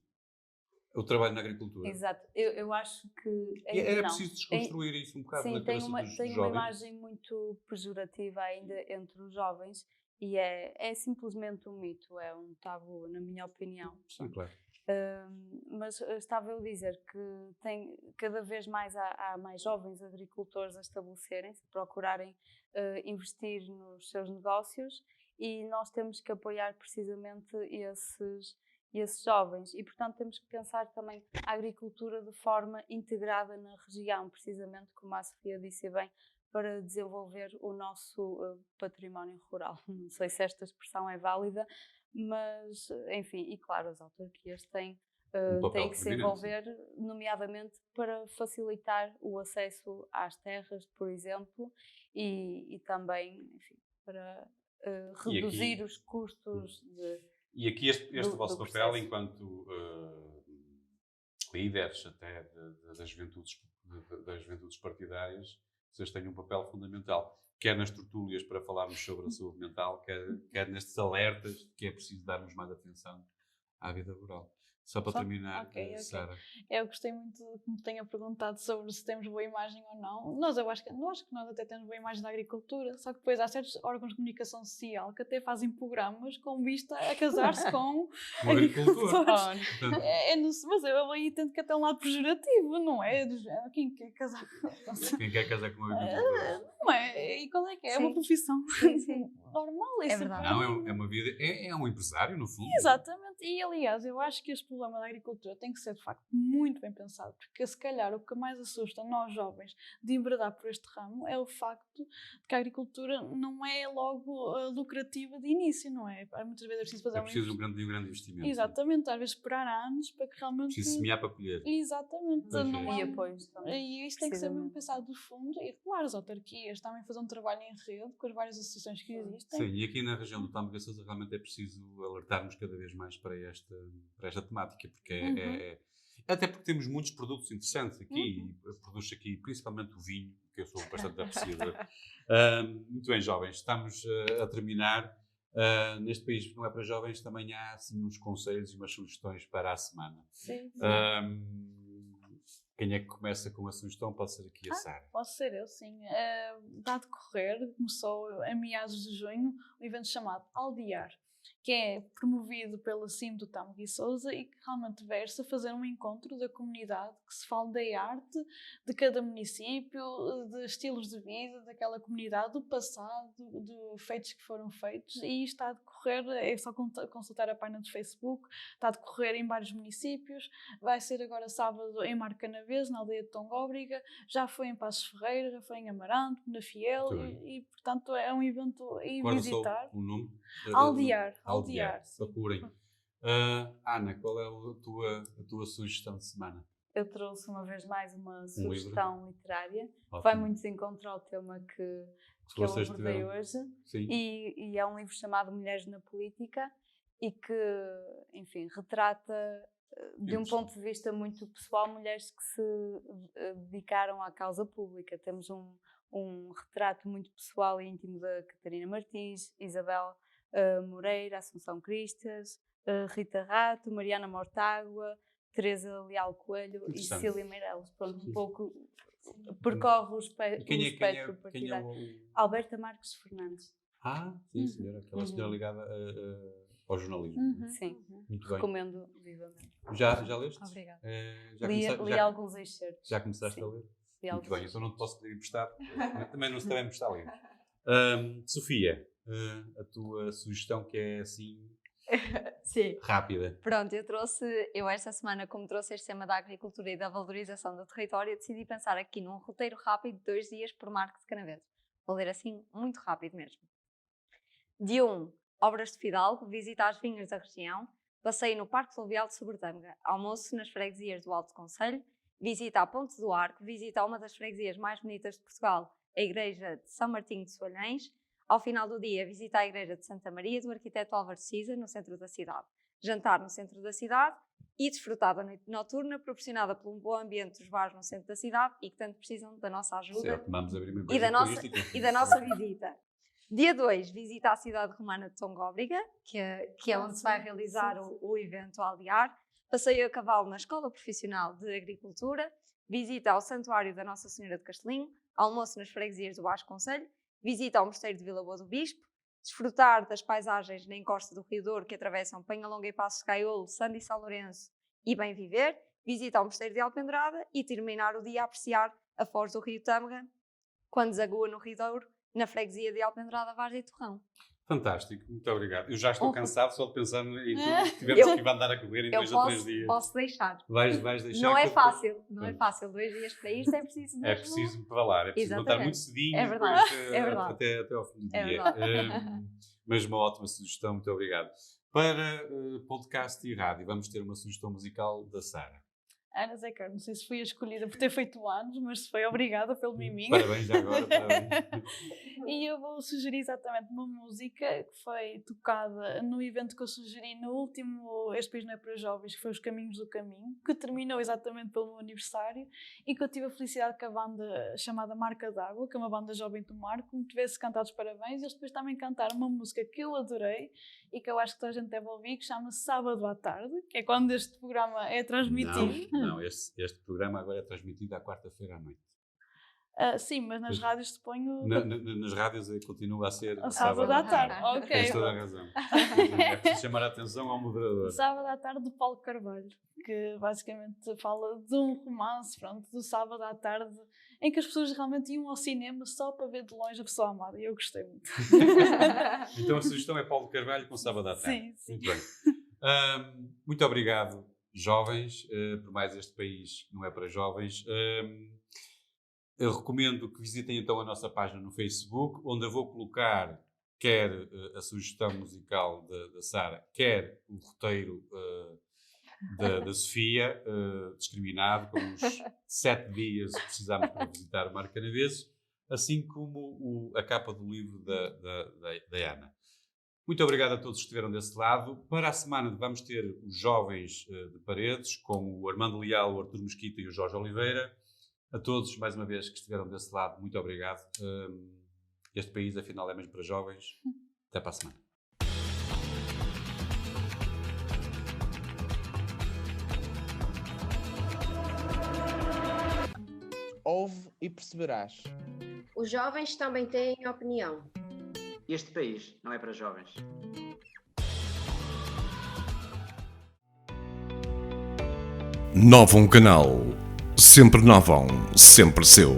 o trabalho na agricultura. Exato, eu acho que E ainda era não. preciso desconstruir isso um bocado Sim, na cabeça dos tem uma jovens. imagem muito pejorativa ainda entre os jovens e é simplesmente um mito, é um tabu, na minha opinião. Sim, claro. Mas estava eu a dizer que cada vez mais há mais jovens agricultores a estabelecerem-se, procurarem investir nos seus negócios e nós temos que apoiar precisamente esses jovens e, portanto, temos que pensar também a agricultura de forma integrada na região, precisamente como a Sofia disse bem, para desenvolver o nosso património rural. Não sei se esta expressão é válida, mas, enfim, e claro, as autarquias têm que se envolver, nomeadamente para facilitar o acesso às terras, por exemplo, e também, enfim, para reduzir os custos E aqui este vosso do papel processo. enquanto líderes até das juventudes partidárias, vocês têm um papel fundamental, quer nas tertúlias para falarmos sobre a saúde mental, quer nestes alertas que é preciso darmos mais atenção à vida rural. Só para terminar, Ok. Sara. Eu gostei muito que me tenha perguntado sobre se temos boa imagem ou não. Eu acho que nós até temos boa imagem da agricultura, só que depois há certos órgãos de comunicação social que até fazem programas com vista a casar-se com agricultores. Mas eu aí entendo que até é um lado pejorativo, não é? Quem quer casar com Quem quer casar com agricultores? Não é? E qual é que é? É uma Sim. profissão Sim. normal. É verdade. Não, é uma vida, é um empresário, no fundo. Exatamente, e aliás, eu acho que este problema da agricultura tem que ser de facto muito bem pensado, porque se calhar o que mais assusta nós jovens de enveredar por este ramo é o facto de que a agricultura não é logo lucrativa de início, não é? Muitas vezes é preciso fazer É preciso um grande investimento. Exatamente, às vezes esperar anos para que realmente... Preciso semear para colher. Exatamente. Pois é. Não E apoios também. E isto tem que ser mesmo precisamente. pensado de fundo e, claro, as autarquias também fazer um trabalho em rede com as várias associações que existem. Sim, e aqui na região do Tâmega Sousa realmente é preciso alertarmos cada vez mais para esta temática, porque até porque temos muitos produtos interessantes aqui, e produz aqui principalmente o vinho, que eu sou bastante apreciador. Muito bem, jovens, estamos a terminar. Neste país que não é para jovens, também há assim, uns conselhos e umas sugestões para a semana. Sim. Quem é que começa com a sugestão? Pode ser aqui a Sara. Posso ser eu, sim. Está a decorrer, começou em meados de junho, um evento chamado Aldear, que é promovido pela CIM do Tâmega e Sousa e que realmente versa fazer um encontro da comunidade que se fala da arte de cada município, de estilos de vida daquela comunidade, do passado, de feitos que foram feitos, e isto está a decorrer, é só consultar a página do Facebook, está a decorrer em vários municípios, vai ser agora sábado em Marco Canaveses, na aldeia de Tongóbriga, já foi em Passos Ferreira, já foi em Amaranto, na Fiel, e portanto é um evento a ir visitar. Qual é o nome? Aldear. Procurem. Ana, qual é a tua sugestão de semana? Eu trouxe uma vez mais uma sugestão literária, Ótimo. vai muito de encontro ao tema que eu abordei hoje, e é um livro chamado Mulheres na Política e que, enfim, retrata de um ponto de vista muito pessoal, mulheres que se dedicaram à causa pública. Temos um retrato muito pessoal e íntimo da Catarina Martins, Isabel Moreira, Assunção Cristas, Rita Rato, Mariana Mortágua, Teresa Leal Coelho e Cecília Meireles. Pronto, um pouco percorre o espectro partidário. Alberta Marques Fernandes. Sim, senhora, aquela senhora ligada ao jornalismo. Sim, Muito bem. recomendo vivamente. Já leste? Obrigada. Li alguns excertos. Já começaste a ler? Muito bem, então não te posso pedir emprestado. Também não se deve emprestar livros. Sofia, a tua sugestão que é assim Sim. rápida. Pronto, eu esta semana, como trouxe este tema da agricultura e da valorização do território, decidi pensar aqui num roteiro rápido de 2 dias por Marco de Canaveses. Vou ler assim, muito rápido mesmo. Dia 1, obras de Fidalgo, visita às vinhas da região, passeio no Parque Fluvial de Sobretâmega, almoço nas freguesias do Alto Concelho, visita à Ponte do Arco, visita a uma das freguesias mais bonitas de Portugal, a Igreja de São Martinho de Soalhães. Ao final do dia, visita a Igreja de Santa Maria do arquiteto Álvaro de Cisa, no centro da cidade. Jantar no centro da cidade e desfrutar da noite noturna proporcionada por um bom ambiente dos bares no centro da cidade e que tanto precisam da nossa ajuda Certo, vamos abrir uma e da nossa visita. Dia 2, visita à cidade romana de Tongóbriga, que é onde se vai realizar o evento Aldear. Passeio a cavalo na Escola Profissional de Agricultura. Visita ao Santuário da Nossa Senhora de Castelinho. Almoço nas freguesias do Baixo Concelho. Visita ao Mosteiro de Vila Boa do Bispo. Desfrutar das paisagens na encosta do Rio Douro que atravessam Penhalonga e Passos de Caiolo, Sando e São Lourenço e Bem Viver. Visita ao Mosteiro de Alpendrada e terminar o dia a apreciar a foz do Rio Tâmega, quando desagua no Rio Douro, na freguesia de Alpendrada, Várzea e Torrão. Fantástico, muito obrigado. Eu já estou cansado só de pensar em tudo que tivemos que andar a correr em 2 ou 3 dias. Posso deixar. Vais deixar. Não é fácil, não é fácil. 2 dias para isto é preciso mesmo. É preciso pedalar, é preciso levantar muito cedinho é verdade, até ao fim do dia. Mas uma ótima sugestão, muito obrigado. Para podcast e rádio, vamos ter uma sugestão musical da Sara. Ana Zeca, não sei se fui a escolhida por ter feito anos, mas se foi, obrigada pelo miminho. Parabéns já agora. Parabéns. E eu vou sugerir exatamente uma música que foi tocada no evento que eu sugeri no último Este País Não É Para Jovens, que foi Os Caminhos do Caminho, que terminou exatamente pelo meu aniversário e que eu tive a felicidade que a banda chamada Marca d'Água, que é uma banda jovem do Marco, me tivesse cantado os parabéns e eles depois também cantaram uma música que eu adorei e que eu acho que toda a gente deve ouvir, que chama-se Sábado à Tarde, que é quando este programa é transmitido. Não, este programa agora é transmitido à quarta-feira à noite. Sim, mas nas rádios te ponho... Nas rádios continua a ser sábado à tarde. Ok. Tens toda a razão. É preciso chamar a atenção ao moderador. Sábado à tarde do Paulo Carvalho, que basicamente fala de um romance, pronto, do sábado à tarde, em que as pessoas realmente iam ao cinema só para ver de longe a pessoa amada, e eu gostei muito. Então a sugestão é Paulo Carvalho com Sábado à tarde. Sim. Muito bem. Muito obrigado, jovens, por mais Este País Não É Para Jovens. Eu recomendo que visitem então a nossa página no Facebook, onde eu vou colocar quer a sugestão musical da Sara, quer o roteiro da Sofia, discriminado, com uns 7 dias que precisamos para visitar o Marco Canaveses, assim como a capa do livro da Ana. Muito obrigado a todos que estiveram desse lado. Para a semana vamos ter os jovens de Paredes, com o Armando Leal, o Artur Mesquita e o Jorge Oliveira. A todos, mais uma vez, que estiveram desse lado, muito obrigado. Este país, afinal, é mesmo para jovens. Até para a semana. Ouve e perceberás. Os jovens também têm opinião. Este país não é para jovens. Novum Canal. Sempre Novum, sempre seu.